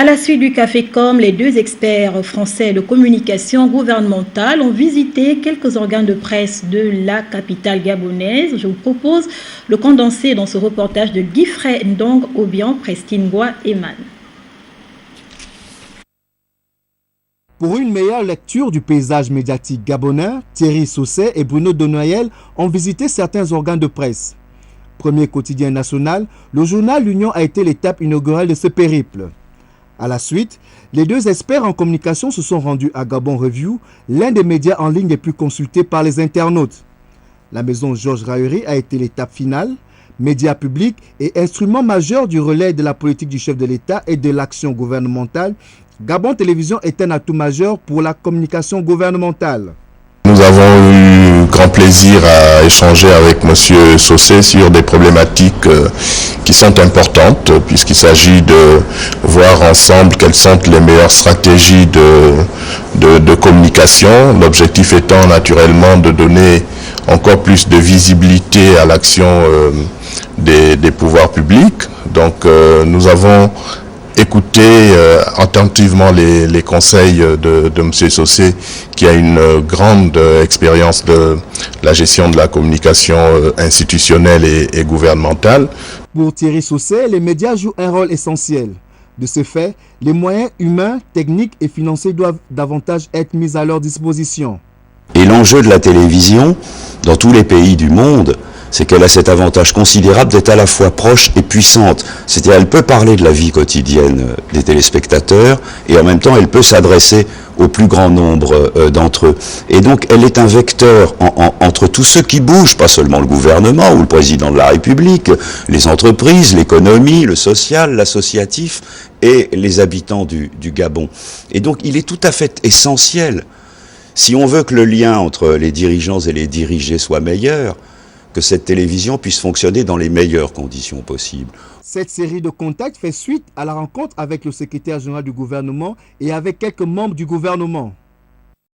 À la suite du Cafécom, les deux experts français de communication gouvernementale ont visité quelques organes de presse de la capitale gabonaise. Je vous propose le condensé dans ce reportage de Guifrey Ndong Obian, Prestine Goa et Man. Pour une meilleure lecture du paysage médiatique gabonais, Thierry Sausset et Bruno Donoyel ont visité certains organes de presse. Premier quotidien national, le journal L'Union a été l'étape inaugurale de ce périple. À la suite, les deux experts en communication se sont rendus à Gabon Review, l'un des médias en ligne les plus consultés par les internautes. La maison Georges Rahury a été l'étape finale, média public et instrument majeur du relais de la politique du chef de l'État et de l'action gouvernementale. Gabon Télévision est un atout majeur pour la communication gouvernementale. Nous avons eu grand plaisir à échanger avec M. Sausset sur des problématiques qui sont importantes, puisqu'il s'agit de voir ensemble quelles sont les meilleures stratégies de communication. L'objectif étant naturellement de donner encore plus de visibilité à l'action des pouvoirs publics. Donc nous avons écouter attentivement les conseils de M. Sausset, qui a une grande expérience de la gestion de la communication institutionnelle et gouvernementale. Pour Thierry Sausset, les médias jouent un rôle essentiel. De ce fait, les moyens humains, techniques et financiers doivent davantage être mis à leur disposition. Et l'enjeu de la télévision, dans tous les pays du monde, c'est qu'elle a cet avantage considérable d'être à la fois proche et puissante. C'est-à-dire qu'elle peut parler de la vie quotidienne des téléspectateurs et en même temps elle peut s'adresser au plus grand nombre d'entre eux. Et donc elle est un vecteur entre tous ceux qui bougent, pas seulement le gouvernement ou le président de la République, les entreprises, l'économie, le social, l'associatif et les habitants du Gabon. Et donc il est tout à fait essentiel, si on veut que le lien entre les dirigeants et les dirigés soit meilleur, que cette télévision puisse fonctionner dans les meilleures conditions possibles. Cette série de contacts fait suite à la rencontre avec le secrétaire général du gouvernement et avec quelques membres du gouvernement.